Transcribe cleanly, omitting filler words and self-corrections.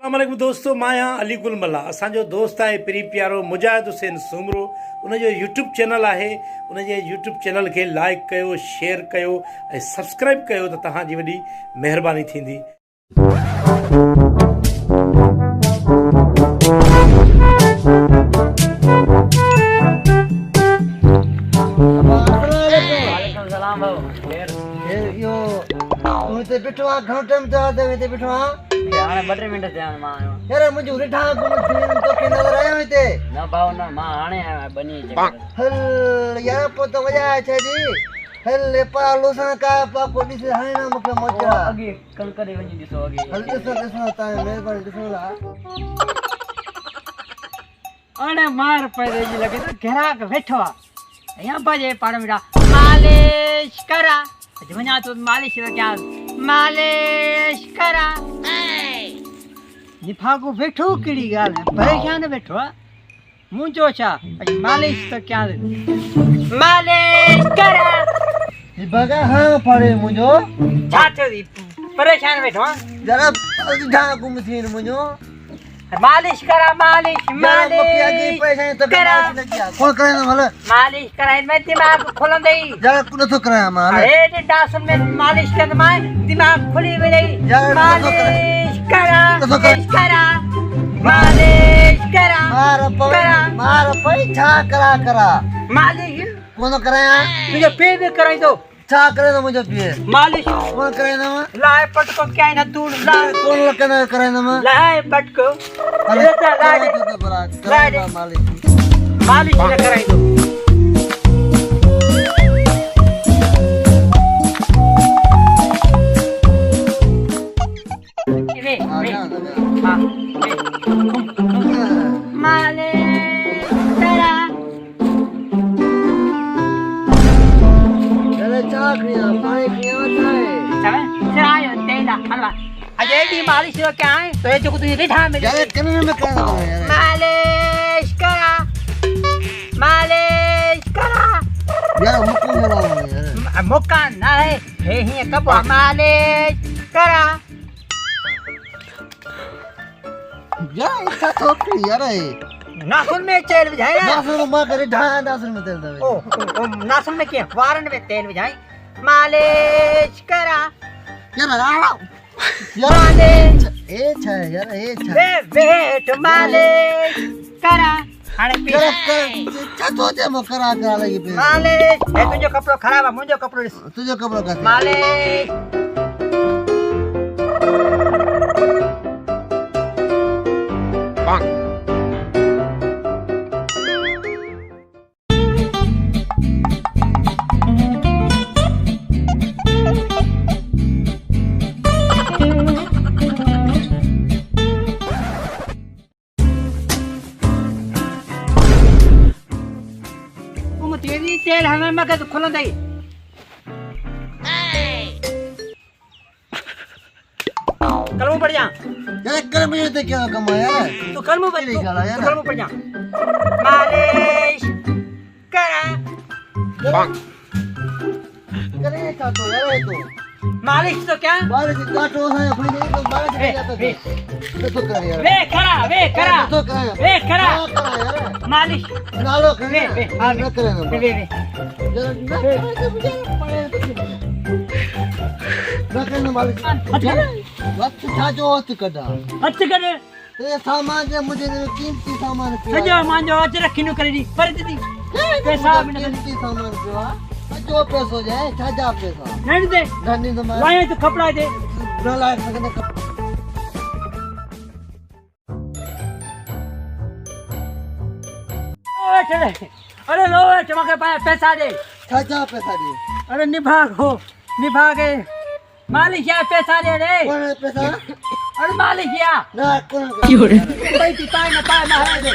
अस्सलाम दोस्तों, मां आहियां अली गुलमला। असांजो दोस्त आहे पहिरीं प्यारो मुजाहिद हुसैन सूमरो। उनजो यूट्यूब चैनल आहे, उनजे यूट्यूब चैनल खे लाइक कयो, शेयर कयो ऐं सब्सक्राइब कयो त तव्हांजी वॾी महिरबानी थींदी। बिठो आ घणो टाइम तो आदे ते बिठो आ हाणे 2 मिंट थिया मां आयो। यार मुझे रिठा गुम थी तो के नजर आयो हिते न भाऊ न मां हाणे आयो बनी चक्कर। हल यार पो तो वजा छे जी। हल ले पालो सा का पा को दिस हाने ना मके मोचरा अगे कल करे वनी दिसो अगे। हल दिसो ता मेहरबानी दिसो ला। अरे मार पे जी लगे तो ग्राहक बैठो आ यहां बाजे पाड़ मेरा मालिश करा वना तो मालिश क्या मालिश करा निफागो बैठो केड़ी गाल है परेशान बैठो मुंजो छा मालिश तो क्या मालिश करा ई बगा हां पड़े मुंजो छाछो परेशान बैठो जरा ढा गुम थी मुंजो मालिश करा मालिश मालिश पैसा तो करा कौन करे ना भले मालिश कराए में दिमाग खुलन दई जरा कुन तो कराया मां अरे डासन में मालिश कर मां दिमाग खुली वई मालिश करा मालिश करा मालिश करा मार पैसा करा मालिश कौन कराया तुझे पे भी कराई दो छा करे ना मुझे पिए मालिश कौन करे ना लाए पटको क्या है ना तू लाए कौन लकना करे ना लाए पटको अरे लाए तो बड़ा करे मालिक मालिश न कराई दो वे हां मालिश करा अरे चा खिया पानी खिया था चलायो तेला हलवा अजय दी मालिश तो क्या है तो ये जो तुझे रिठा मिले यार कने में करना यार मालिश करा मालिश करा यार मुक्का मेरा यार मुक्का ना है हे कब मालिश करा यार इसका तो यार है नाखून में तेल बिछाई ना नाखून मां करे ढा नाखून में तेल दे ओ नाखून में क्या वारन में तेल बिछाई मालिश करा यार आ मालिश ए छ यार ए छ वे वेट मालिश करा हाणे पी छतो जे मो करा लगी पे मालिश ए तुझो कपड़ो खराब है मुझो कपड़ो तुझो कपड़ा का मालिश तेल हमें मगज खुलन दई कलमू पड़ जा यार कर मुझे तो क्या कमा यार तू कलमू पड़ यार कलमू पड़ जा मालिश करा करे का तो यार तो मालिश तो क्या बारिश काटो है अपने तो बारिश तो कर यार वे करा तो कर वे करा यार मालिश नालो करे वे न करे ना वे न करे ना मालिक वक्त था जो वक्त कदा अच्छ करे ये सामान जे मुझे कीमती सामान सजो मांजो अच रखी नु करी पर दी पैसा भी न कीमती सामान पियो जो पैसो जाए छाजा पैसा नहीं दे धनी तो मैं लाए तो कपड़ा दे न लायक सकने अरे लो चमके पैसा दे छाजा पैसा दे अरे निभाग मालिक या पैसा दे रे कौन है पैसा अरे मालिक या ना कौन है भाई तू पाए ना पाए महाराज